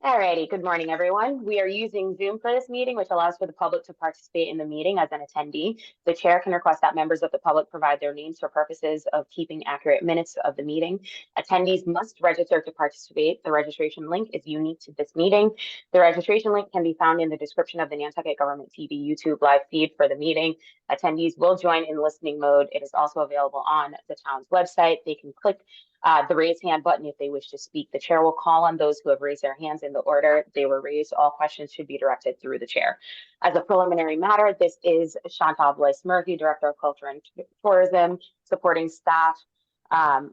Alrighty, good morning, everyone. We are using Zoom for this meeting, which allows for the public to participate in the meeting as an attendee. The chair can request that members of the public provide their names for purposes of keeping accurate minutes of the meeting. Attendees must register to participate. The registration link is unique to this meeting. The registration link can be found in the description of the Nantucket Government TV YouTube live feed for the meeting. Attendees will join in listening mode. It is also available on the town's website. They can click the raise hand button if they wish to speak. The chair will call on those who have raised their hands in the order they were raised. All questions should be directed through the chair. As a preliminary matter, this is Chantal Blois-Murphy, Director of Culture and Tourism, supporting staff.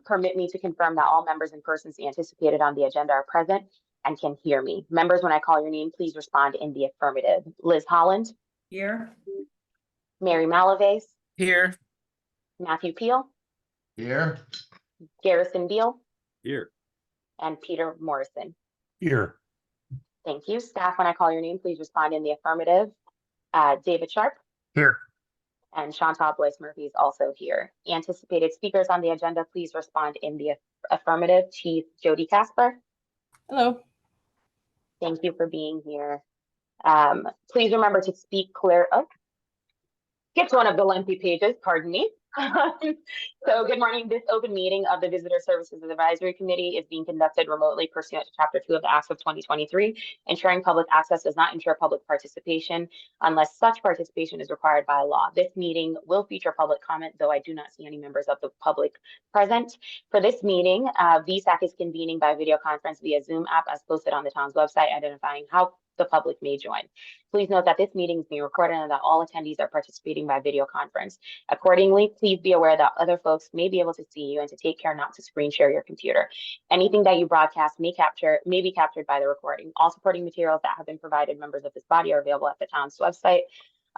Permit me to confirm that all members and persons anticipated on the agenda are present and can hear me. Members, when I call your name, please respond in the affirmative. Liz Holland. Here. Mary Malaves. Here. Matthew Peel. Here. Garrison Beal. Here. And Peter Morrison. Here. Thank you. Staff, when I call your name, please respond in the affirmative. David Sharp. Here. And Chantal Blois-Murphy is also here. Anticipated speakers on the agenda, please respond in the affirmative. Chief Jody Casper. Hello. Thank you for being here. Please remember to speak clear. Oh, skipped one of the lengthy pages, pardon me. So good morning. This open meeting of the Visitor Services Advisory Committee is being conducted remotely pursuant to Chapter 2 of the Acts of 2023. Ensuring public access does not ensure public participation unless such participation is required by law. This meeting will feature public comment, though I do not see any members of the public present. For this meeting, VSAC is convening by video conference via Zoom app as posted on the town's website, identifying how the public may join. Please note that this meeting is being recorded and that all attendees are participating by video conference. Accordingly, please be aware that other folks may be able to see you and to take care not to screen share your computer. Anything that you broadcast may be captured by the recording. All supporting materials that have been provided members of this body are available at the town's website.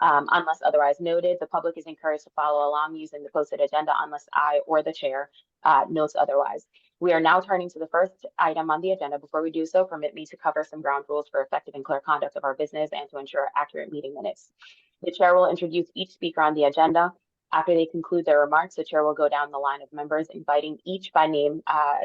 Unless otherwise noted, the public is encouraged to follow along using the posted agenda unless I or the chair notes otherwise. We are now turning to the first item on the agenda. Before we do so, permit me to cover some ground rules for effective and clear conduct of our business and to ensure accurate meeting minutes. The chair will introduce each speaker on the agenda. After they conclude their remarks, the chair will go down the line of members, inviting each by name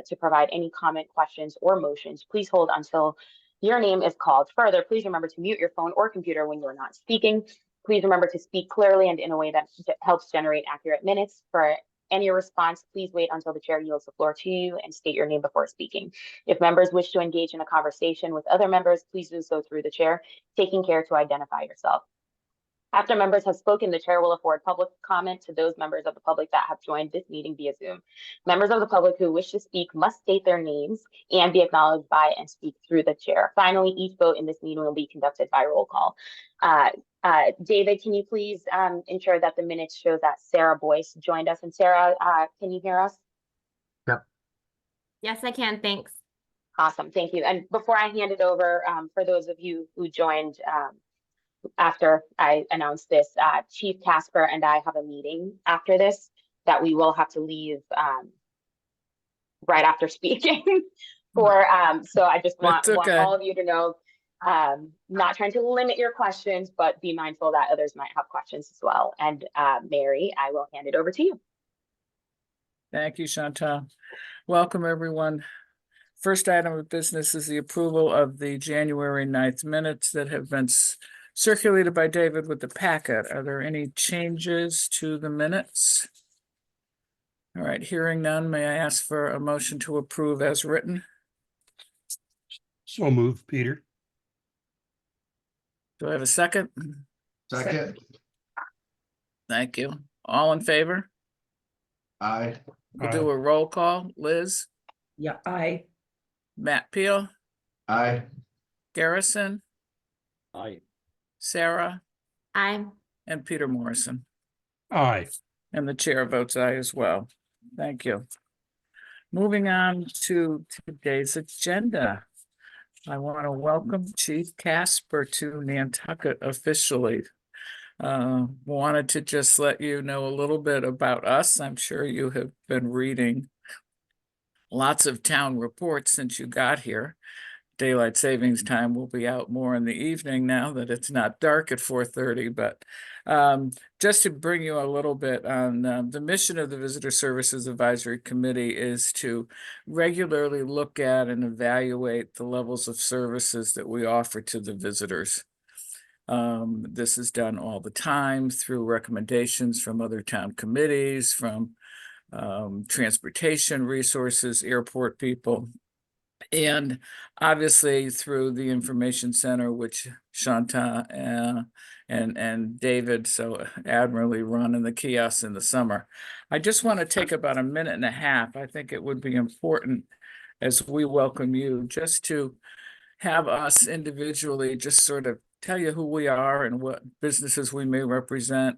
to provide any comment, questions, or motions. Please hold until your name is called. Further, please remember to mute your phone or computer when you're not speaking. Please remember to speak clearly and in a way that helps generate accurate minutes. For any response, please wait until the chair yields the floor to you and state your name before speaking. If members wish to engage in a conversation with other members, please do so through the chair, taking care to identify yourself. After members have spoken, the chair will afford public comment to those members of the public that have joined this meeting via Zoom. Members of the public who wish to speak must state their names and be acknowledged by and speak through the chair. Finally, each vote in this meeting will be conducted by roll call. David, can you please ensure that the minutes show that Sarah Boyce joined us? And Sarah, can you hear us? Yep. Yes, I can. Thanks. Awesome. Thank you. And before I hand it over, for those of you who joined after I announced this, Chief Casper and I have a meeting after this that we will have to leave right after speaking for, so I just want all of you to know, not trying to limit your questions, but be mindful that others might have questions as well. And Mary, I will hand it over to you. Thank you, Chantal. Welcome, everyone. First item of business is the approval of the January 9th minutes that have been circulated by David with the packet. Are there any changes to the minutes? All right, hearing none, may I ask for a motion to approve as written? So moved, Peter. Do I have a second? Second. Thank you. All in favor? Aye. We'll do a roll call. Liz? Yeah, aye. Matt Peel? Aye. Garrison? Aye. Sarah? Aye. And Peter Morrison. Aye. And the chair votes aye as well. Thank you. Moving on to today's agenda. I want to welcome Chief Casper to Nantucket officially. Wanted to just let you know a little bit about us. I'm sure you have been reading lots of town reports since you got here. daylight savings time will be out more in the evening now that it's not dark at 4:30. But just to bring you a little bit on the mission of the Visitor Services Advisory Committee is to regularly look at and evaluate the levels of services that we offer to the visitors. This is done all the time through recommendations from other town committees, from transportation resources, airport people, and obviously through the information center, which Shanta and David so admirably run in the kiosks in the summer. I just want to take about a minute and a half. I think it would be important as we welcome you just to have us individually just sort of tell you who we are and what businesses we may represent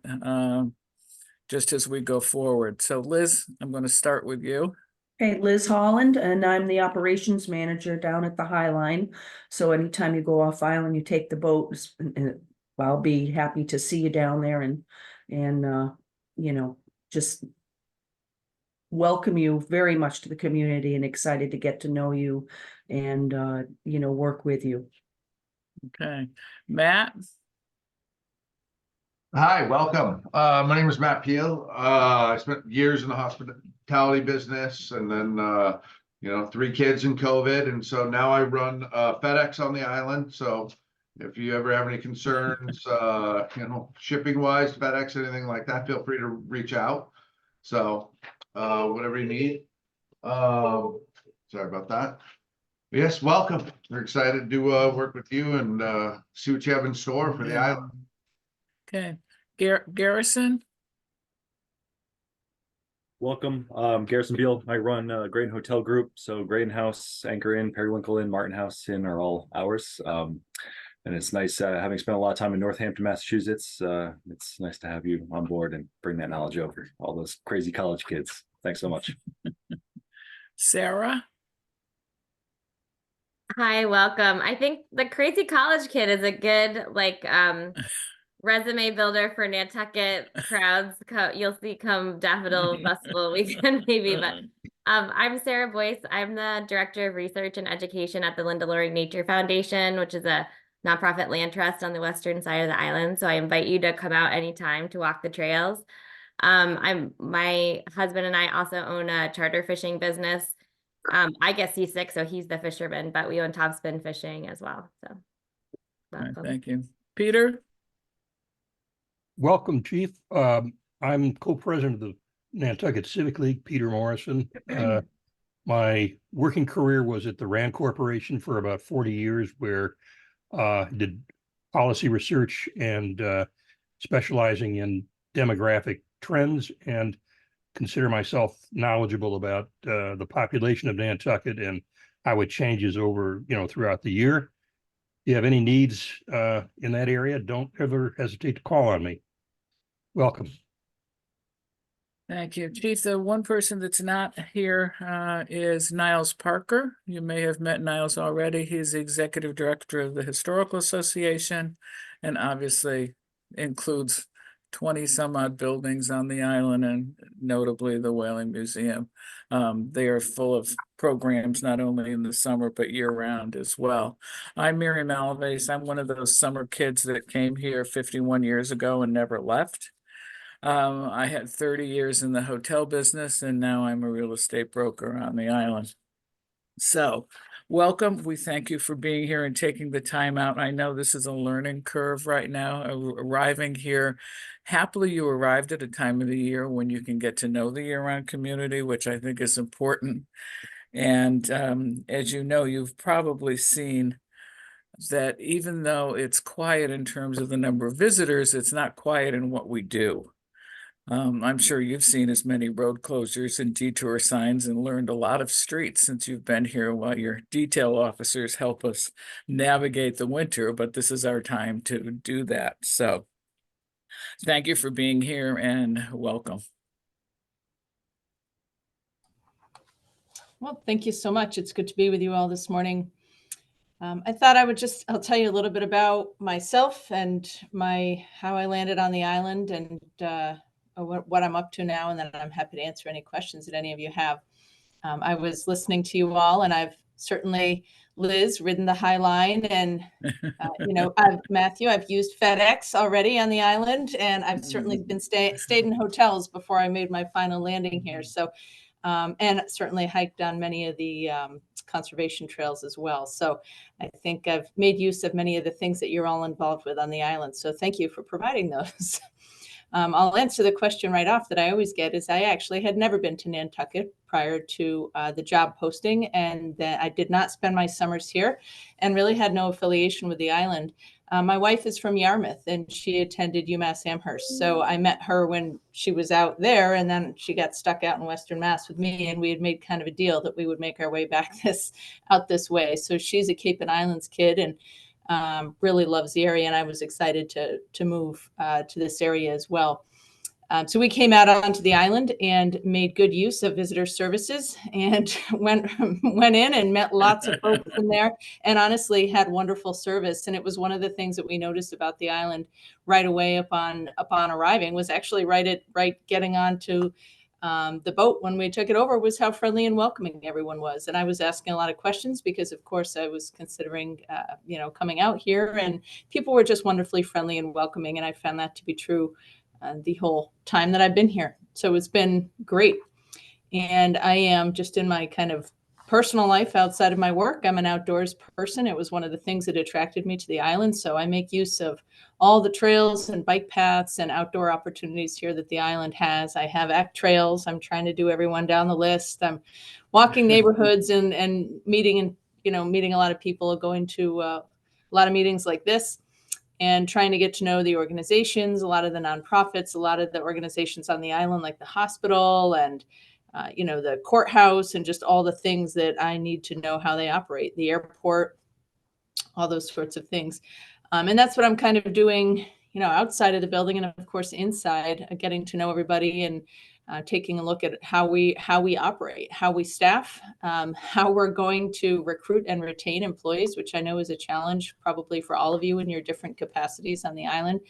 just as we go forward. So Liz, I'm going to start with you. Hey, Liz Holland, and I'm the operations manager down at the High Line. So anytime you go off island, you take the boat, and I'll be happy to see you down there and you know, just welcome you very much to the community and excited to get to know you and you know, work with you. Okay, Matt. Hi, welcome. My name is Matt Peel. I spent years in the hospitality business and then, 3 kids in COVID. And so now I run FedEx on the island. So if you ever have any concerns, shipping wise, FedEx, anything like that, feel free to reach out. So whatever you need. Sorry about that. Yes, welcome. We're excited to work with you and see what you have in store for the island. Okay, Garrison. Welcome, Garrison Beal. I run Graydon Hotel Group. So Graydon House, Anchor Inn, Periwinkle Inn, Martin House Inn are all ours. And it's nice having spent a lot of time in Northampton, Massachusetts. It's nice to have you on board and bring that knowledge over. All those crazy college kids. Thanks so much. Sarah. Hi, welcome. I think the crazy college kid is a good resume builder for Nantucket crowds. You'll see come Daffodil Festival weekend maybe, but I'm Sarah Boyce. I'm the Director of Research and Education at the Linda Loring Nature Foundation, which is a nonprofit land trust on the western side of the island. So I invite you to come out anytime to walk the trails. My husband and I also own a charter fishing business. I guess he's sick, so he's the fisherman, but we own Topspin Fishing as well. So welcome. Thank you. Peter. Welcome, Chief. I'm co-president of the Nantucket Civic League, Peter Morrison. My working career was at the Rand Corporation for about 40 years, where I did policy research and specializing in demographic trends, and consider myself knowledgeable about the population of Nantucket and how it changes over, throughout the year. If you have any needs in that area, don't ever hesitate to call on me. Welcome. Thank you, Chief. The one person that's not here is Niles Parker. You may have met Niles already. He's the Executive Director of the Historical Association and obviously includes 20 some odd buildings on the island and notably the Whaling Museum. They are full of programs, not only in the summer, but year round as well. I'm Mary Malvase. I'm one of those summer kids that came here 51 years ago and never left. I had 30 years in the hotel business and now I'm a real estate broker on the island. So welcome. We thank you for being here and taking the time out. I know this is a learning curve right now, arriving here. Happily, you arrived at a time of the year when you can get to know the year-round community, which I think is important. And as you know, you've probably seen that even though it's quiet in terms of the number of visitors, it's not quiet in what we do. I'm sure you've seen as many road closures and detour signs and learned a lot of streets since you've been here, while your detail officers help us navigate the winter, but this is our time to do that. So thank you for being here and welcome. Well, thank you so much. It's good to be with you all this morning. I thought I'll tell you a little bit about myself and how I landed on the island and what I'm up to now, and then I'm happy to answer any questions that any of you have. I was listening to you all, and I've certainly Liz ridden the High Line, and Matthew, I've used FedEx already on the island, and I've certainly been stayed in hotels before I made my final landing here. So, and certainly hiked on many of the conservation trails as well. So I think I've made use of many of the things that you're all involved with on the island. So thank you for providing those. I'll answer the question right off that I always get is I actually had never been to Nantucket prior to the job posting, and that I did not spend my summers here and really had no affiliation with the island. My wife is from Yarmouth and she attended UMass Amherst. So I met her when she was out there, and then she got stuck out in Western Mass with me, and we had made kind of a deal that we would make our way back out this way. So she's a Cape and Islands kid and really loves the area, and I was excited to move to this area as well. So we came out onto the island and made good use of visitor services, and went in and met lots of folks in there, and honestly had wonderful service. And it was one of the things that we noticed about the island right away upon arriving, was actually right getting onto the boat when we took it over, was how friendly and welcoming everyone was. And I was asking a lot of questions because, of course, I was considering, coming out here, and people were just wonderfully friendly and welcoming. And I found that to be true the whole time that I've been here. So it's been great. And I am just in my kind of personal life outside of my work, I'm an outdoors person. It was one of the things that attracted me to the island. So I make use of all the trails and bike paths and outdoor opportunities here that the island has. I have act trails. I'm trying to do everyone down the list. I'm walking neighborhoods and meeting a lot of people, going to a lot of meetings like this, and trying to get to know the organizations, a lot of the nonprofits, a lot of the organizations on the island, like the hospital and the courthouse, and just all the things that I need to know how they operate, the airport, all those sorts of things. And that's what I'm kind of doing, outside of the building, and of course inside, getting to know everybody and taking a look at how we operate, how we staff, how we're going to recruit and retain employees, which I know is a challenge probably for all of you in your different capacities on the island.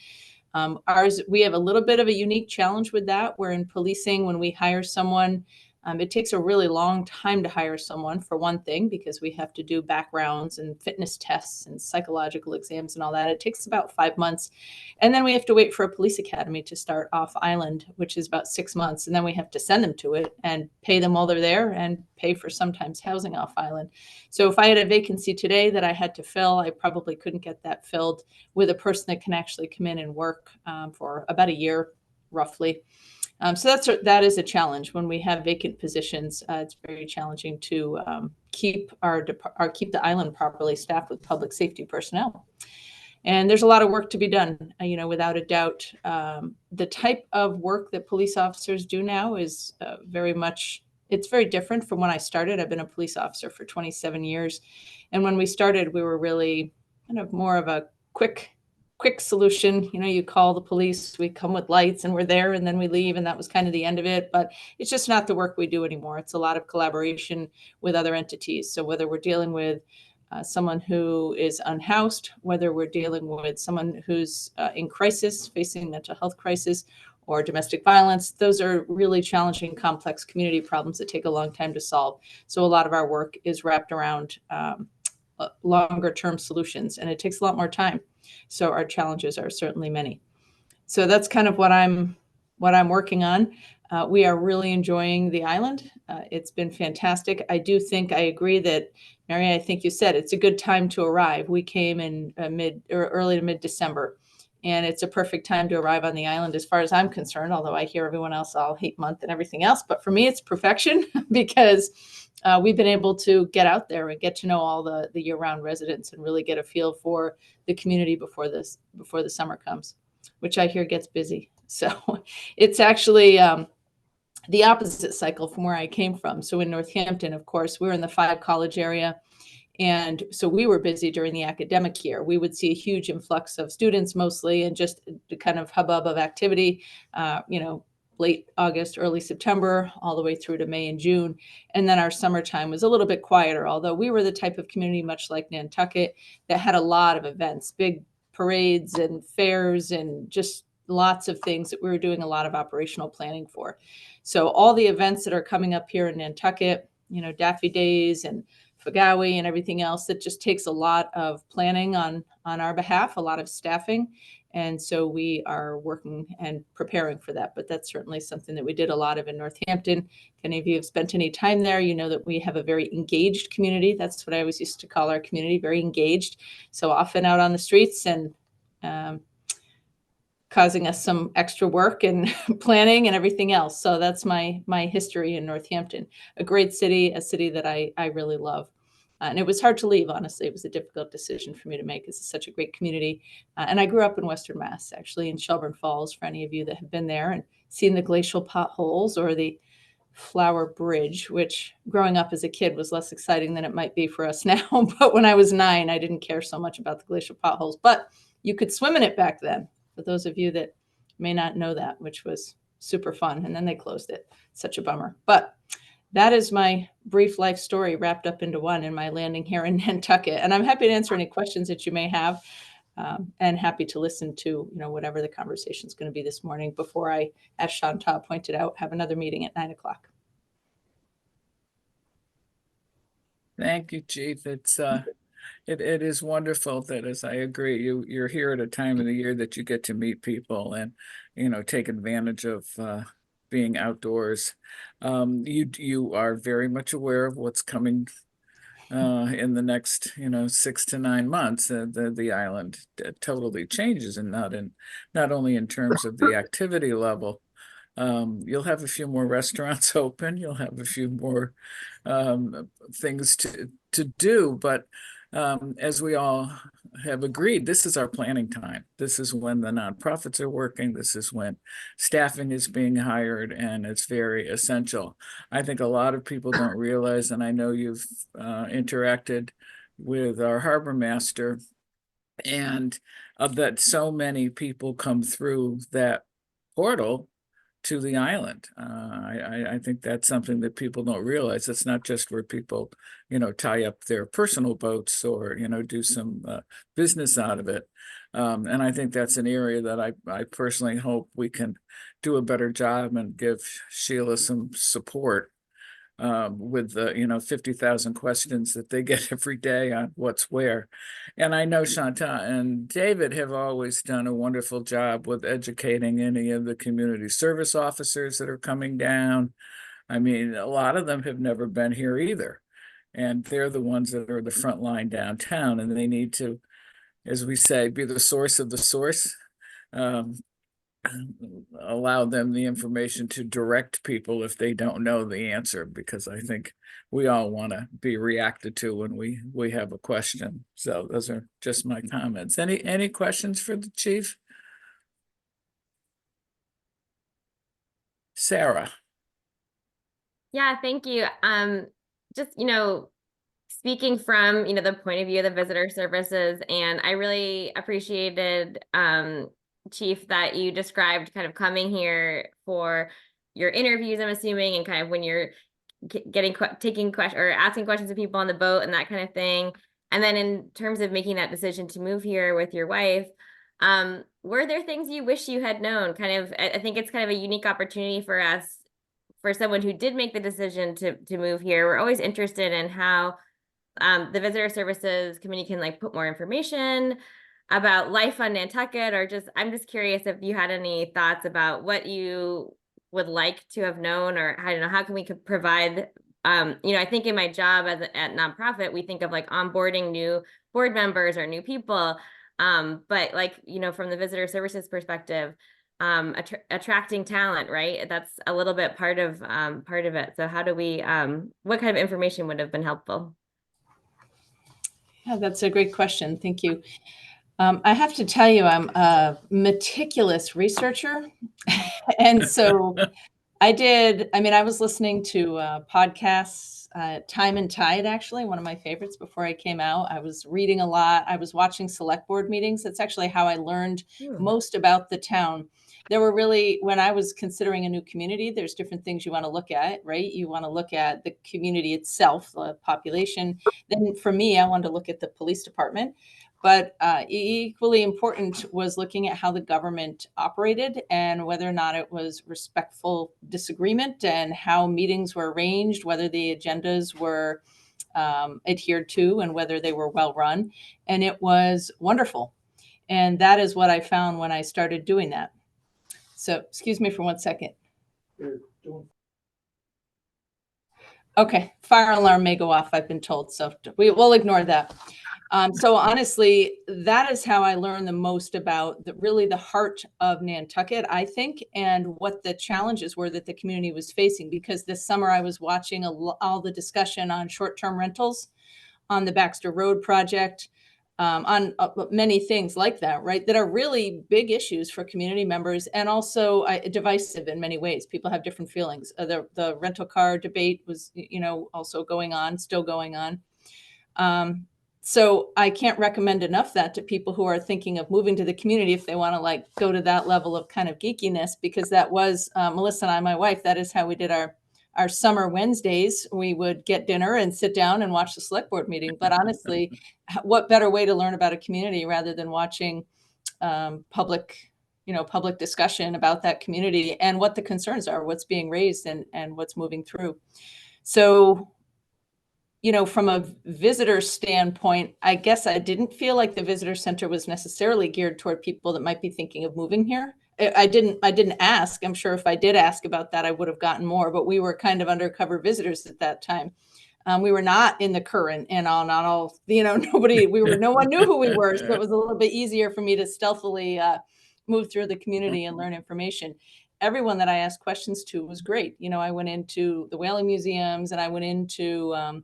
We have a little bit of a unique challenge with that, where in policing, when we hire someone, it takes a really long time to hire someone, for one thing, because we have to do backgrounds and fitness tests and psychological exams and all that. It takes about 5 months. And then we have to wait for a police academy to start off island, which is about 6 months. And then we have to send them to it and pay them while they're there, and pay for sometimes housing off island. So if I had a vacancy today that I had to fill, I probably couldn't get that filled with a person that can actually come in and work for about a year, roughly. So that is a challenge when we have vacant positions. It's very challenging to keep the island properly staffed with public safety personnel. And there's a lot of work to be done, without a doubt. The type of work that police officers do now is it's very different from when I started. I've been a police officer for 27 years. And when we started, we were really kind of more of a quick solution. You call the police, we come with lights and we're there, and then we leave, and that was kind of the end of it. But it's just not the work we do anymore. It's a lot of collaboration with other entities. So whether we're dealing with someone who is unhoused, whether we're dealing with someone who's in crisis, facing mental health crisis or domestic violence, those are really challenging, complex community problems that take a long time to solve. So a lot of our work is wrapped around longer term solutions, and it takes a lot more time. So our challenges are certainly many. So that's kind of what I'm working on. We are really enjoying the island. It's been fantastic. I agree that, Mary, I think you said it's a good time to arrive. We came in early to mid-December, and it's a perfect time to arrive on the island as far as I'm concerned, although I hear everyone else all hate month and everything else. But for me, it's perfection because we've been able to get out there and get to know all the year-round residents and really get a feel for the community before the summer comes, which I hear gets busy. So it's actually the opposite cycle from where I came from. So in Northampton, of course, we're in the 5 college area. And so we were busy during the academic year. We would see a huge influx of students mostly, and just the kind of hubbub of activity, late August, early September, all the way through to May and June. And then our summertime was a little bit quieter, although we were the type of community, much like Nantucket, that had a lot of events, big parades and fairs, and just lots of things that we were doing a lot of operational planning for. So all the events that are coming up here in Nantucket, Daffy Days and Fagawi and everything else. It just takes a lot of planning on our behalf, a lot of staffing. And so we are working and preparing for that. But that's certainly something that we did a lot of in Northampton. If any of you have spent any time there, you know that we have a very engaged community. That's what I always used to call our community, very engaged. So often out on the streets and causing us some extra work and planning and everything else. So that's my history in Northampton, a great city, a city that I really love. And it was hard to leave, honestly. It was a difficult decision for me to make. It's such a great community. And I grew up in Western Mass, actually in Shelburne Falls, for any of you that have been there and seen the glacial potholes or the Flower Bridge, which growing up as a kid was less exciting than it might be for us now. But when I was 9, I didn't care so much about the glacial potholes, but you could swim in it back then. For those of you that may not know that, which was super fun. And then they closed it. Such a bummer. But that is my brief life story wrapped up into one in my landing here in Nantucket. And I'm happy to answer any questions that you may have, and happy to listen to, whatever the conversation is going to be this morning before I, as Chantal pointed out, have another meeting at 9 o'clock. Thank you, Chief. It is wonderful that, as I agree, you're here at a time of the year that you get to meet people and, take advantage of being outdoors. You are very much aware of what's coming in the next, 6 to 9 months. The island totally changes, and not only in terms of the activity level. You'll have a few more restaurants open. You'll have a few more things to do, but as we all have agreed, this is our planning time. This is when the nonprofits are working. This is when staffing is being hired, and it's very essential. I think a lot of people don't realize, and I know you've interacted with our harbor master, and that so many people come through that portal to the island. I think that's something that people don't realize. It's not just where people, tie up their personal boats or, do some business out of it. And I think that's an area that I personally hope we can do a better job and give Sheila some support with the 50,000 questions that they get every day on what's where. And I know Chantal and David have always done a wonderful job with educating any of the community service officers that are coming down. I mean, a lot of them have never been here either, and they're the ones that are the front line downtown, and they need to, as we say, be the source of the source. Allow them the information to direct people if they don't know the answer, because I think we all want to be reacted to when we have a question. So those are just my comments. Any questions for the chief? Sarah. Yeah, thank you. Just, speaking from, the point of view of the visitor services, and I really appreciated, Chief, that you described kind of coming here for your interviews, I'm assuming, and kind of when you're taking questions or asking questions of people on the boat and that kind of thing. And then in terms of making that decision to move here with your wife, were there things you wish you had known? I think it's kind of a unique opportunity for us, for someone who did make the decision to move here. We're always interested in how the visitor services committee can put more information about life on Nantucket, or I'm just curious if you had any thoughts about what you would like to have known, or I don't know, how can we could provide, I think in my job at nonprofit, we think of onboarding new board members or new people. But from the visitor services perspective, attracting talent, right? That's a little bit part of it. So how do we, what kind of information would have been helpful? Yeah, that's a great question. Thank you. I have to tell you, I'm a meticulous researcher. And so I was listening to podcasts, Time and Tide, actually, one of my favorites before I came out. I was reading a lot. I was watching select board meetings. That's actually how I learned most about the town. There were really, when I was considering a new community, there's different things you want to look at, right? You want to look at the community itself, the population. Then for me, I wanted to look at the police department. But equally important was looking at how the government operated and whether or not it was respectful disagreement, and how meetings were arranged, whether the agendas were adhered to and whether they were well run. And it was wonderful. And that is what I found when I started doing that. So, excuse me for 1 second. Okay, fire alarm may go off, I've been told, so we'll ignore that. So honestly, that is how I learned the most about really the heart of Nantucket, I think, and what the challenges were that the community was facing. Because this summer I was watching all the discussion on short-term rentals, on the Baxter Road project, on many things like that, right? That are really big issues for community members, and also divisive in many ways. People have different feelings. The rental car debate was, also going on, still going on. So I can't recommend enough that to people who are thinking of moving to the community, if they want to go to that level of kind of geekiness, because that was Melissa and I, my wife, that is how we did our summer Wednesdays. We would get dinner and sit down and watch the select board meeting. But honestly, what better way to learn about a community rather than watching public discussion about that community and what the concerns are, what's being raised, and what's moving through. So, from a visitor standpoint, I guess I didn't feel like the visitor center was necessarily geared toward people that might be thinking of moving here. I didn't ask. I'm sure if I did ask about that, I would have gotten more, but we were kind of undercover visitors at that time. We were not in the current and not all, no one knew who we were. So it was a little bit easier for me to stealthily move through the community and learn information. Everyone that I asked questions to was great. I went into the whaling museums, and I went into, I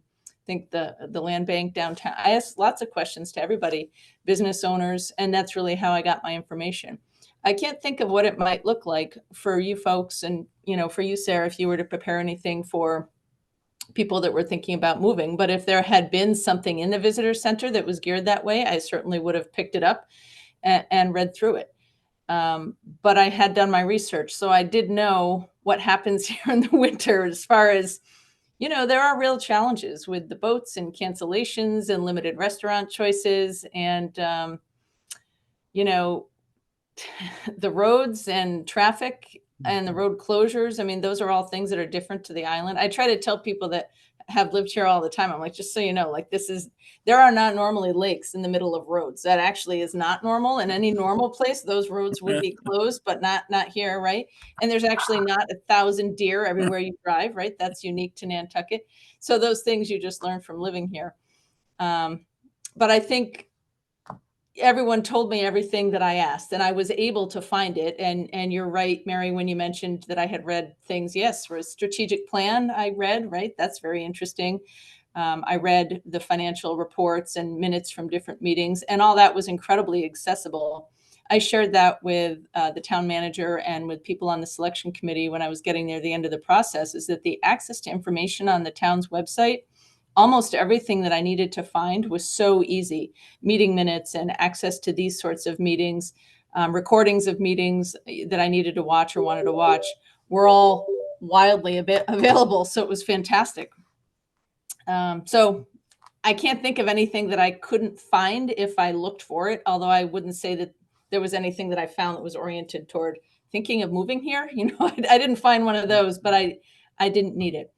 think the land bank downtown. I asked lots of questions to everybody, business owners, and that's really how I got my information. I can't think of what it might look like for you folks, and for you, Sarah, if you were to prepare anything for people that were thinking about moving. But if there had been something in the visitor center that was geared that way, I certainly would have picked it up and read through it. But I had done my research, so I did know what happens here in the winter as far as, there are real challenges with the boats and cancellations and limited restaurant choices and, the roads and traffic and the road closures. I mean, those are all things that are different to the island. I try to tell people that have lived here all the time. I'm like, just so you know, there are not normally lakes in the middle of roads. That actually is not normal. In any normal place, those roads would be closed, but not here, right? And there's actually not 1,000 deer everywhere you drive, right? That's unique to Nantucket. So those things you just learn from living here. But I think everyone told me everything that I asked, and I was able to find it. And you're right, Mary, when you mentioned that I had read things. Yes, for a strategic plan, I read, right? That's very interesting. I read the financial reports and minutes from different meetings, and all that was incredibly accessible. I shared that with the town manager and with people on the selection committee when I was getting near the end of the process, is that the access to information on the town's website, almost everything that I needed to find was so easy. Meeting minutes and access to these sorts of meetings, recordings of meetings that I needed to watch or wanted to watch were all wildly available. So it was fantastic. So I can't think of anything that I couldn't find if I looked for it, although I wouldn't say that there was anything that I found that was oriented toward thinking of moving here. I didn't find one of those, but I didn't need it.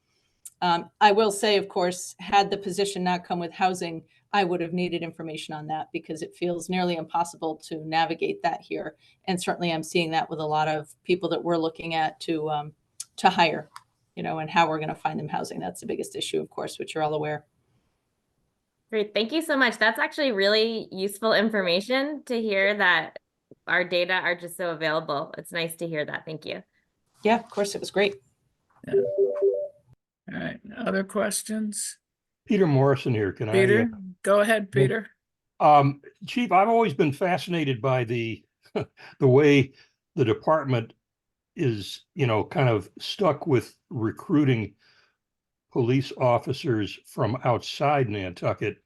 I will say, of course, had the position not come with housing, I would have needed information on that, because it feels nearly impossible to navigate that here. And certainly I'm seeing that with a lot of people that we're looking at to hire, and how we're going to find them housing. That's the biggest issue, of course, which you're all aware. Great. Thank you so much. That's actually really useful information to hear, that our data are just so available. It's nice to hear that. Thank you. Yeah, of course, it was great. Yeah. All right. Other questions? Peter Morrison here. Can Peter, go ahead, Peter. Chief, I've always been fascinated by the way the department is, kind of stuck with recruiting police officers from outside Nantucket,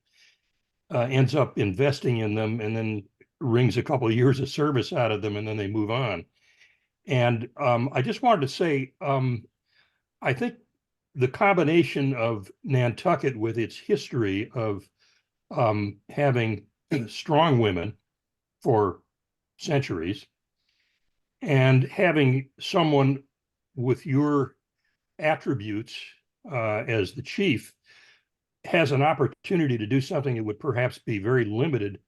ends up investing in them, and then wrings a couple of years of service out of them, and then they move on. And I just wanted to say, I think the combination of Nantucket, with its history of having strong women for centuries, and having someone with your attributes as the chief, has an opportunity to do something that would perhaps be very limited,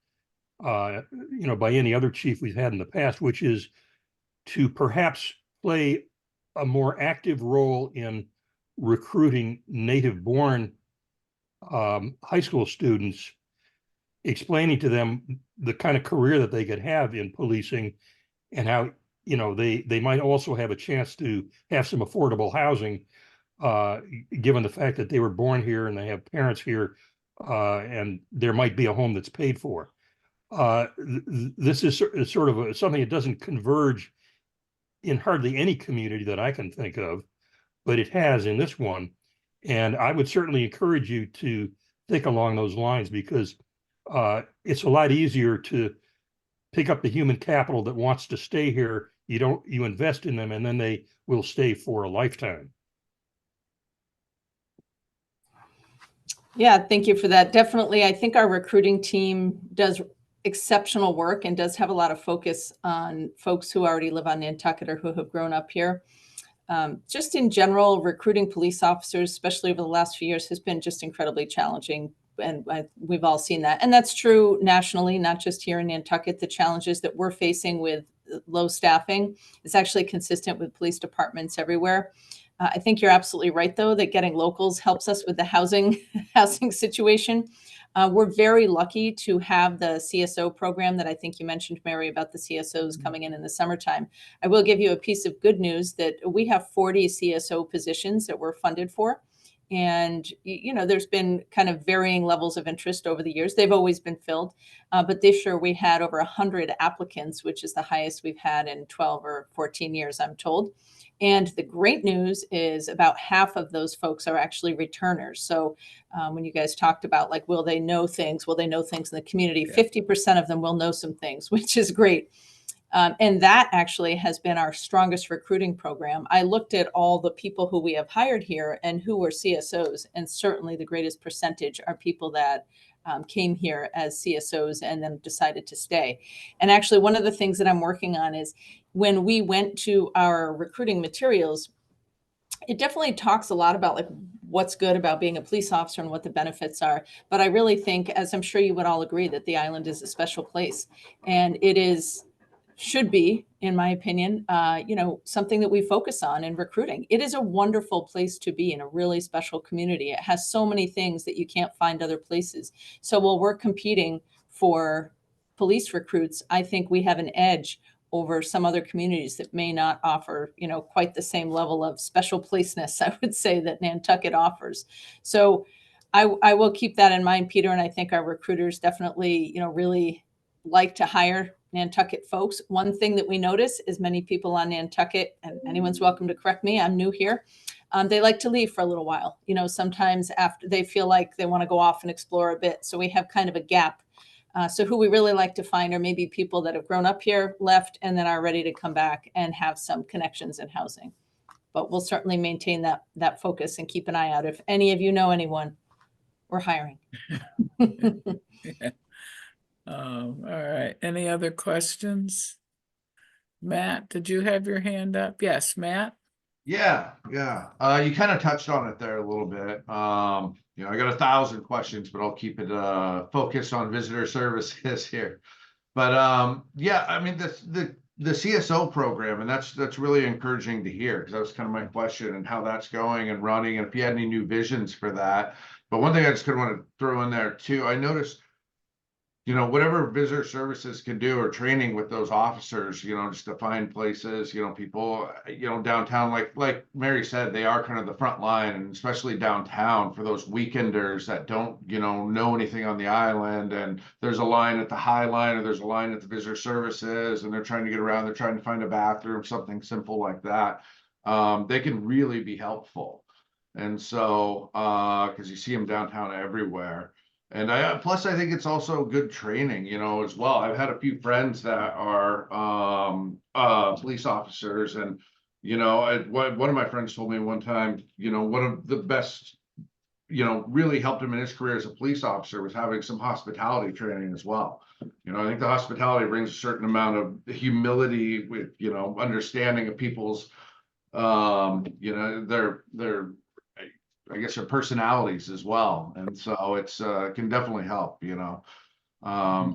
by any other chief we've had in the past, which is to perhaps play a more active role in recruiting native-born high school students, explaining to them the kind of career that they could have in policing, and how they might also have a chance to have some affordable housing, given the fact that they were born here and they have parents here, and there might be a home that's paid for. This is sort of something that doesn't converge in hardly any community that I can think of, but it has in this one. And I would certainly encourage you to think along those lines, because it's a lot easier to pick up the human capital that wants to stay here. You invest in them, and then they will stay for a lifetime. Yeah, thank you for that. Definitely, I think our recruiting team does exceptional work and does have a lot of focus on folks who already live on Nantucket or who have grown up here. Just in general, recruiting police officers, especially over the last few years, has been just incredibly challenging. And we've all seen that. And that's true nationally, not just here in Nantucket. The challenges that we're facing with low staffing is actually consistent with police departments everywhere. I think you're absolutely right, though, that getting locals helps us with the housing situation. We're very lucky to have the CSO program that I think you mentioned, Mary, about the CSOs coming in the summertime. I will give you a piece of good news that we have 40 CSO positions that we're funded for. And, there's been kind of varying levels of interest over the years. They've always been filled. But this year we had over 100 applicants, which is the highest we've had in 12 or 14 years, I'm told. And the great news is about half of those folks are actually returners. So when you guys talked about, like, will they know things? Will they know things in the community? 50% of them will know some things, which is great. And that actually has been our strongest recruiting program. I looked at all the people who we have hired here and who were CSOs, and certainly the greatest percentage are people that came here as CSOs and then decided to stay. And actually, one of the things that I'm working on is when we went to our recruiting materials, it definitely talks a lot about, like, what's good about being a police officer and what the benefits are. But I really think, as I'm sure you would all agree, that the island is a special place, and it should be, in my opinion, something that we focus on in recruiting. It is a wonderful place to be in, a really special community. It has so many things that you can't find other places. So while we're competing for police recruits, I think we have an edge over some other communities that may not offer, quite the same level of special placeness, I would say, that Nantucket offers. So I will keep that in mind, Peter, and I think our recruiters definitely, really like to hire Nantucket folks. One thing that we notice is many people on Nantucket, and anyone's welcome to correct me, I'm new here, they like to leave for a little while. Sometimes after they feel like they want to go off and explore a bit. So we have kind of a gap. So who we really like to find are maybe people that have grown up here, left, and then are ready to come back and have some connections in housing. But we'll certainly maintain that focus and keep an eye out. If any of you know anyone, we're hiring. All right. Any other questions? Matt, did you have your hand up? Yes, Matt? Yeah. You kind of touched on it there a little bit. I got 1,000 questions, but I'll keep it focused on visitor services here. But I mean, the CSO program, and that's really encouraging to hear, because that was kind of my question, and how that's going and running, and if you had any new visions for that. But one thing I just kind of want to throw in there too, I noticed, whatever visitor services can do, or training with those officers, just to find places, people, downtown, like Mary said, they are kind of the front line, and especially downtown for those weekenders that don't, know anything on the island, and there's a line at the High Line, or there's a line at the visitor services, and they're trying to get around, they're trying to find a bathroom, something simple like that. They can really be helpful. And so, because you see them downtown everywhere. And plus I think it's also good training, as well. I've had a few friends that are police officers, and one of my friends told me one time, one of the best, really helped him in his career as a police officer was having some hospitality training as well. I think the hospitality brings a certain amount of humility with, understanding of people's their I guess, their personalities as well. And so it's can definitely help, you know.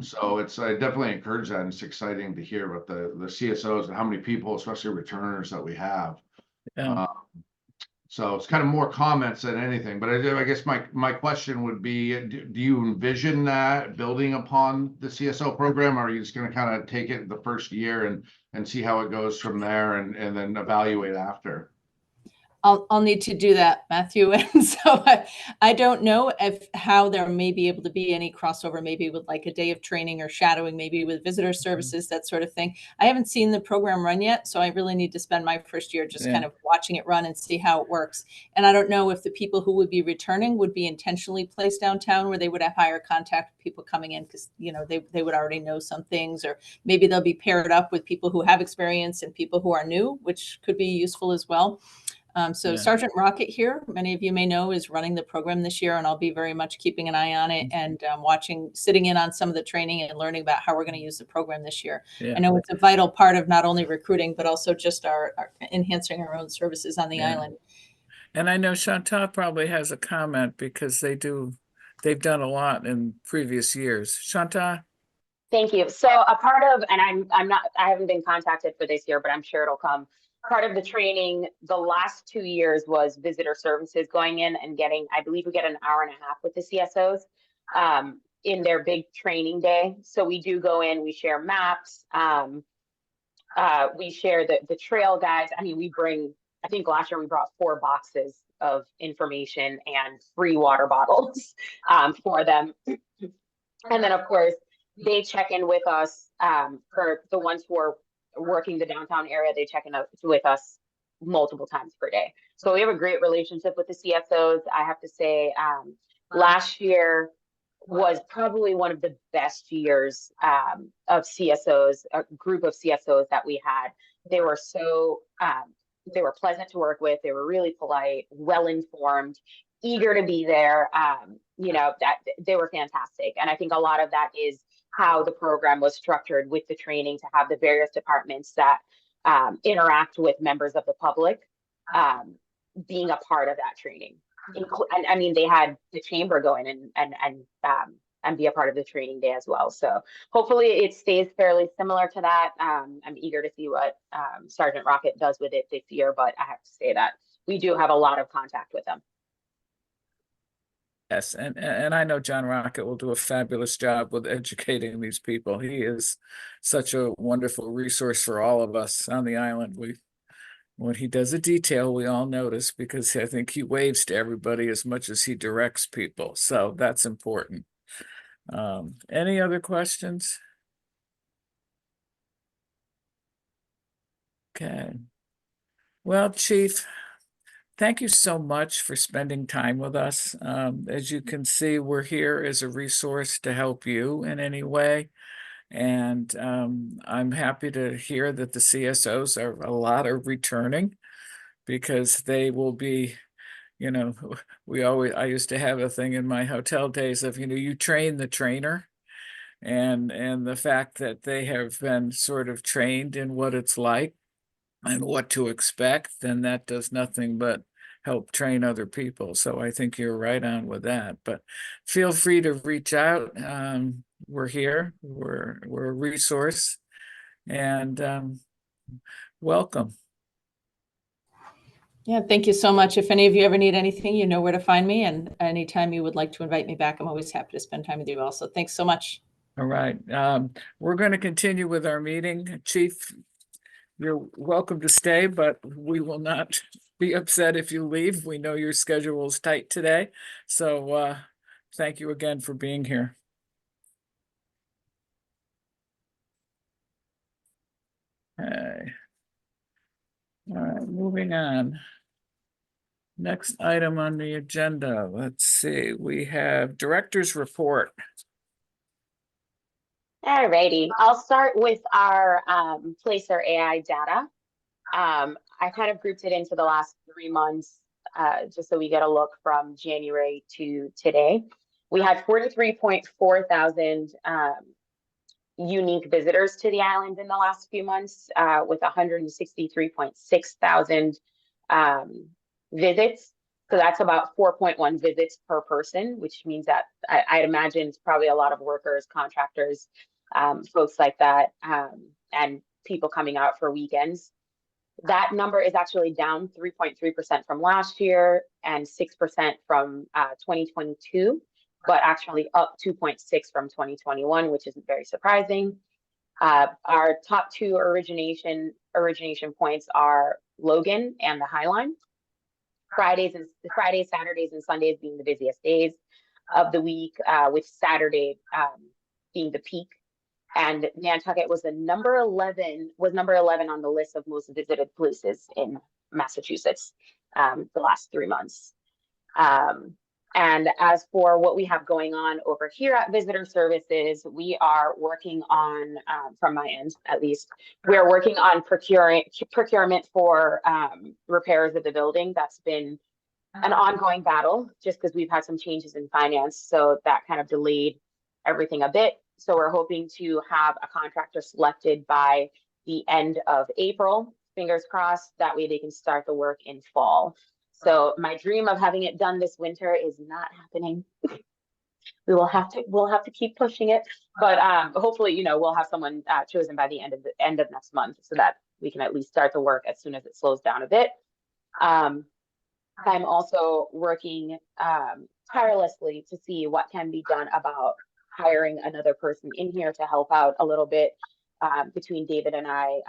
So I definitely encourage that. And it's exciting to hear about the CSOs and how many people, especially returners, that we have. Yeah. So it's kind of more comments than anything, but I guess my question would be, do you envision that building upon the CSO program? Or are you just going to kind of take it the first year and see how it goes from there and then evaluate after? I'll need to do that, Matthew. And so I don't know how there may be able to be any crossover, maybe with like a day of training or shadowing, maybe with visitor services, that sort of thing. I haven't seen the program run yet, so I really need to spend my first year just kind of watching it run and see how it works. And I don't know if the people who would be returning would be intentionally placed downtown where they would have higher contact with people coming in because, you know, they would already know some things, or maybe they'll be paired up with people who have experience and people who are new, which could be useful as well. So Sergeant Rocket here, many of you may know, is running the program this year, and I'll be very much keeping an eye on it and sitting in on some of the training and learning about how we're going to use the program this year. I know it's a vital part of not only recruiting, but also just our enhancing our own services on the island. And I know Chantal probably has a comment because they've done a lot in previous years. Chantal? Thank you. So a part of, and I haven't been contacted for this year, but I'm sure it'll come. Part of the training the last 2 years was visitor services going in and getting, I believe we get an hour and a half with the CSOs in their big training day. So we do go in, we share maps, we share the trail guides. I mean, I think last year we brought 4 boxes of information and free water bottles for them. And then of course, they check in with us for the ones who are working the downtown area. They check in with us multiple times per day. So we have a great relationship with the CSOs. I have to say, last year was probably one of the best years of CSOs, a group of CSOs that we had. They were they were pleasant to work with. They were really polite, well-informed, eager to be there. You know, that they were fantastic. And I think a lot of that is how the program was structured with the training to have the various departments that interact with members of the public being a part of that training. And I mean, they had the chamber go in and be a part of the training day as well. So hopefully it stays fairly similar to that. I'm eager to see what Sergeant Rocket does with it this year, but I have to say that we do have a lot of contact with them. Yes, and I know John Rocket will do a fabulous job with educating these people. He is such a wonderful resource for all of us on the island. When he does a detail, we all notice because I think he waves to everybody as much as he directs people. So that's important. Any other questions? Okay. Well, Chief, thank you so much for spending time with us. As you can see, we're here as a resource to help you in any way. And I'm happy to hear that the CSOs a lot are returning because they will be, you know, I used to have a thing in my hotel days of, you know, you train the trainer. And the fact that they have been sort of trained in what it's like and what to expect, then that does nothing but help train other people. So I think you're right on with that, but feel free to reach out. We're here, we're a resource, and welcome. Yeah, thank you so much. If any of you ever need anything, you know where to find me, and anytime you would like to invite me back, I'm always happy to spend time with you also. Thanks so much. All right. We're going to continue with our meeting. Chief, you're welcome to stay, but we will not be upset if you leave. We know your schedule is tight today. So thank you again for being here. Okay. All right, moving on. Next item on the agenda. Let's see. We have director's report. All righty, I'll start with our Placer AI data. I kind of grouped it into the last 3 months just so we get a look from January to today. We had 43.4 thousand unique visitors to the island in the last few months with 163.6 thousand visits. So that's about 4.1 visits per person, which means that I'd imagine it's probably a lot of workers, contractors, folks like that, and people coming out for weekends. That number is actually down 3.3% from last year and 6% from 2022, but actually up 2.6 from 2021, which isn't very surprising. Our top two origination points are Logan and the Highline. Fridays, Saturdays, and Sundays being the busiest days of the week, with Saturday being the peak. And Nantucket was number 11 on the list of most visited places in Massachusetts the last 3 months. And as for what we have going on over here at Visitor Services, we are working on, from my end at least, we are working on procurement for repairs of the building. That's been an ongoing battle just because we've had some changes in finance. So that kind of delayed everything a bit. So we're hoping to have a contractor selected by the end of April, fingers crossed. That way they can start the work in fall. So my dream of having it done this winter is not happening. We'll have to keep pushing it, but hopefully, you know, we'll have someone chosen by the end of next month so that we can at least start the work as soon as it slows down a bit. I'm also working tirelessly to see what can be done about hiring another person in here to help out a little bit between David and I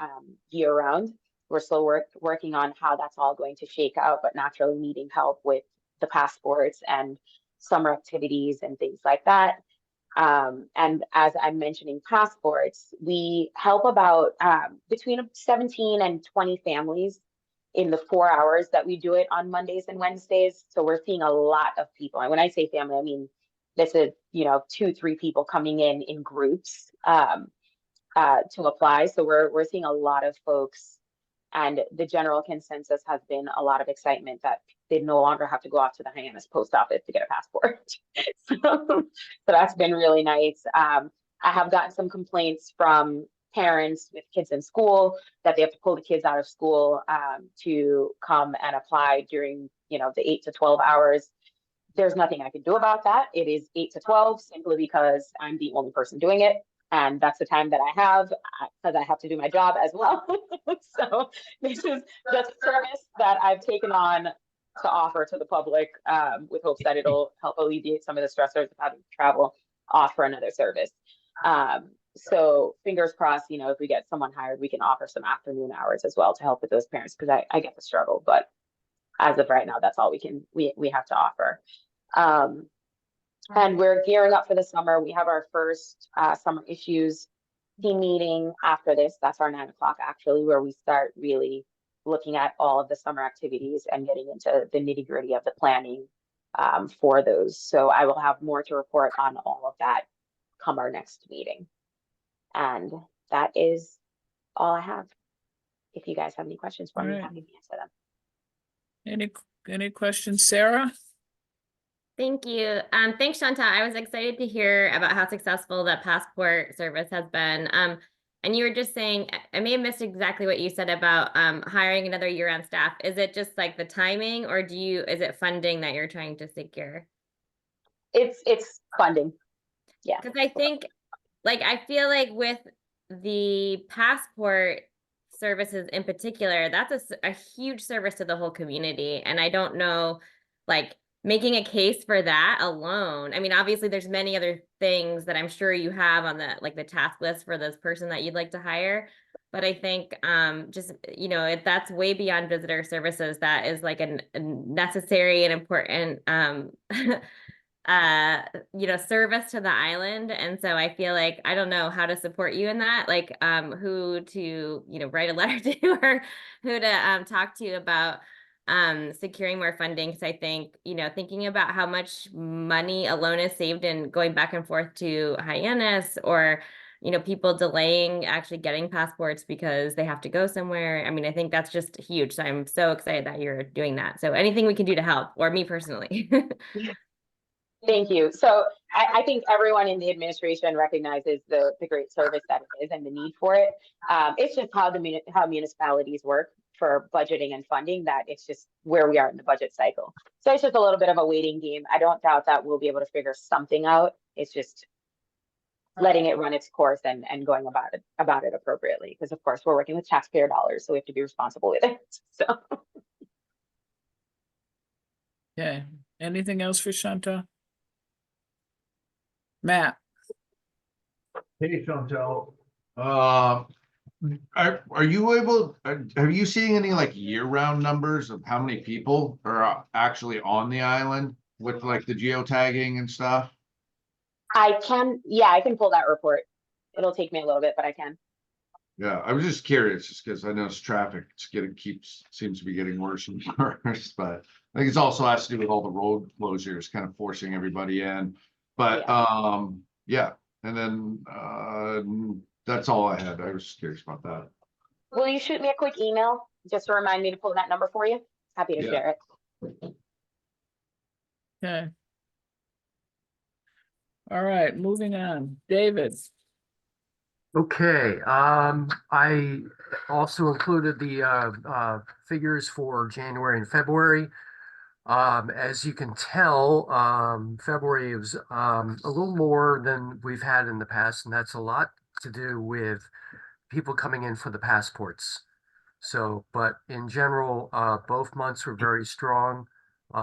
year round. We're still working on how that's all going to shake out, but naturally needing help with the passports and summer activities and things like that. And as I'm mentioning passports, we help about between 17 and 20 families in the 4 hours that we do it on Mondays and Wednesdays. So we're seeing a lot of people. And when I say family, I mean, this is, you know, 2-3 people coming in groups to apply. So we're seeing a lot of folks. And the general consensus has been a lot of excitement that they no longer have to go off to the Hyannis post office to get a passport. So that's been really nice. I have gotten some complaints from parents with kids in school that they have to pull the kids out of school to come and apply during, you know, the 8 to 12 hours. There's nothing I can do about that. It is 8 to 12 simply because I'm the only person doing it. And that's the time that I have because I have to do my job as well. So this is the service that I've taken on to offer to the public with hopes that it'll help alleviate some of the stressors of having to travel off for another service. So fingers crossed, you know, if we get someone hired, we can offer some afternoon hours as well to help with those parents because I get the struggle. But as of right now, that's all we have to offer. And we're gearing up for the summer. We have our first summer issues team meeting after this. That's our 9 o'clock actually, where we start really looking at all of the summer activities and getting into the nitty gritty of the planning for those. So I will have more to report on all of that come our next meeting. And that is all I have. If you guys have any questions for me, I'm happy to answer them. Any questions, Sarah? Thank you. Thanks, Shanta. I was excited to hear about how successful that passport service has been. And you were just saying, I may have missed exactly what you said about hiring another year-round staff. Is it just like the timing, or is it funding that you're trying to secure? It's funding. Yeah. Because I think, like, I feel like with the passport services in particular, that's a huge service to the whole community. And I don't know, like, making a case for that alone. I mean, obviously there's many other things that I'm sure you have on the task list for this person that you'd like to hire. But I think just, you know, if that's way beyond visitor services, that is like a necessary and important, you know, service to the island. And so I feel like, I don't know how to support you in that, like who to, you know, write a letter to or who to talk to about securing more funding. Because I think, you know, thinking about how much money alone is saved in going back and forth to Hyannis, or, you know, people delaying actually getting passports because they have to go somewhere. I mean, I think that's just huge. So I'm so excited that you're doing that. So anything we can do to help, or me personally. Thank you. So I think everyone in the administration recognizes the great service that it is and the need for it. It's just how municipalities work. for budgeting and funding, that it's just where we are in the budget cycle. So it's just a little bit of a waiting game. I don't doubt that we'll be able to figure something out. It's just letting it run its course and going about it appropriately. Because of course we're working with taxpayer dollars, so we have to be responsible with it. So Okay, anything else for Chantal? Matt? Hey, Chantel. Are you able, have you seen any like year-round numbers of how many people are actually on the island with like the geotagging and stuff? I can pull that report. It'll take me a little bit, but I can. Yeah, I was just curious, just because I noticed traffic seems to be getting worse and worse, but I think it's also has to do with all the road closures kind of forcing everybody in. But yeah, and then that's all I had. I was just curious about that. Will you shoot me a quick email just to remind me to pull that number for you? Happy to Yeah. share it. Okay. All right, moving on. David. Okay, I also included the figures for January and February. As you can tell, February was a little more than we've had in the past, and that's a lot to do with people coming in for the passports. So, but in general, both months were very strong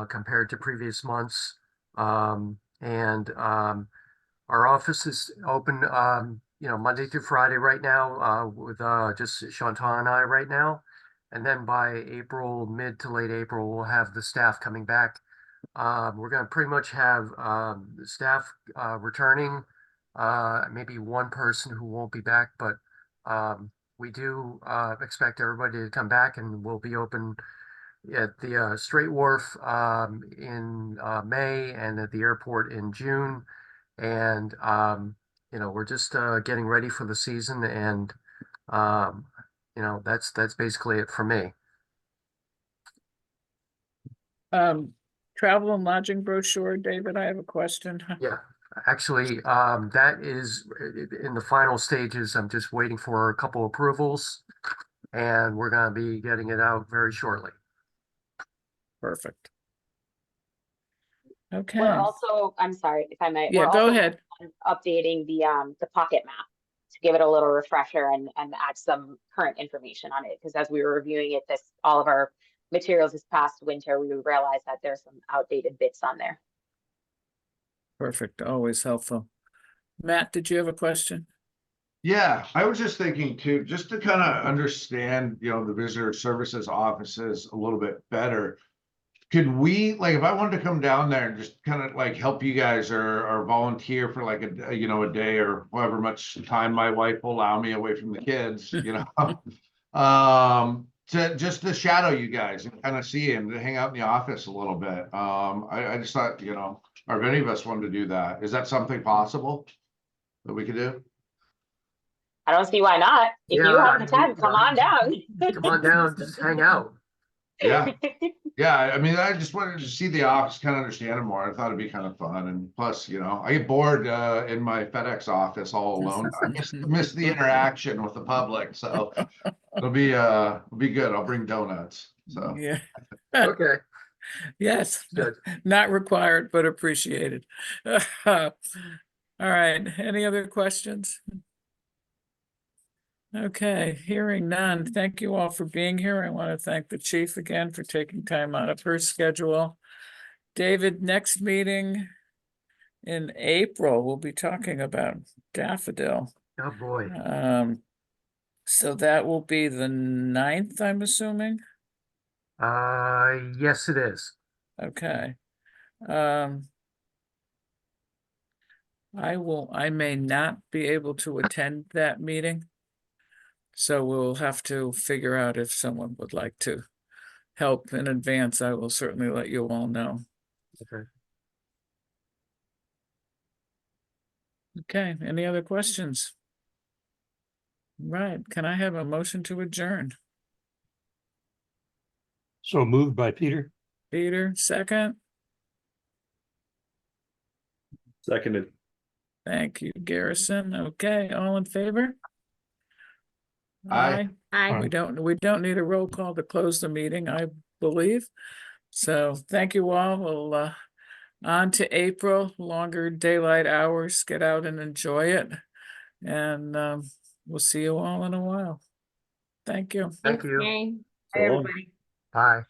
compared to previous months. Our office is open, Monday through Friday right now, with just Chantal and I right now. And then by April, mid to late April, we'll have the staff coming back. We're going to pretty much have staff returning, maybe one person who won't be back, but we do expect everybody to come back, and we'll be open at the Strait Wharf in May, and at the airport in June. And we're just getting ready for the season, and that's basically it for me. Travel and lodging brochure, David, I have a question. Yeah, actually, that is in the final stages. I'm just waiting for a couple approvals, and we're going to be getting it out very shortly. Perfect. Okay. We're also, I'm sorry if I might. Yeah, we're go also ahead. updating the pocket map to give it a little refresher and add some current information on it. Because as we were reviewing it, all of our materials this past winter, we realized that there's some outdated bits on there. Perfect, always helpful. Matt, did you have a question? Yeah, I was just thinking too, just to kind of understand, the visitor services offices a little bit better. Could we, like, if I wanted to come down there and just kind of like help you guys or volunteer for like a day or however much time my wife will allow me away from the kids, to shadow you guys and kind of see and to hang out in the office a little bit. I just thought, or if any of us wanted to do that, is that something possible that we could do? I don't see why not. If you have the time, come on down. Come on down, just hang out. Yeah. Yeah, I mean, I just wanted to see the office, kind of understand it more. I thought it'd be kind of fun, and plus, I get bored in my FedEx office all alone. I miss the interaction with the public, so it'll be good. I'll bring donuts. So Yeah. Okay. Yes, Good. not required, but appreciated. All right, any other questions? Okay, hearing none. Thank you all for being here. I want to thank the chief again for taking time out of her schedule. David, next meeting in April, we'll be talking about daffodil. Oh, boy. So that will be the 9th, I'm assuming. Yes, it is. Okay. I may not be able to attend that meeting. So we'll have to figure out if someone would like to help in advance. I will certainly let you all know. Okay. Okay, any other questions? Right, can I have a motion to adjourn? So moved by Peter. Peter, second. Seconded. Thank you, Garrison. Okay, all in favor? Aye. Aye. We don't need a roll call to close the meeting, I believe. So thank you all. We'll on to April, longer daylight hours. Get out and enjoy it. And we'll see you all in a while. Thank you. Thank Thanks, you. Mary. So long. Bye.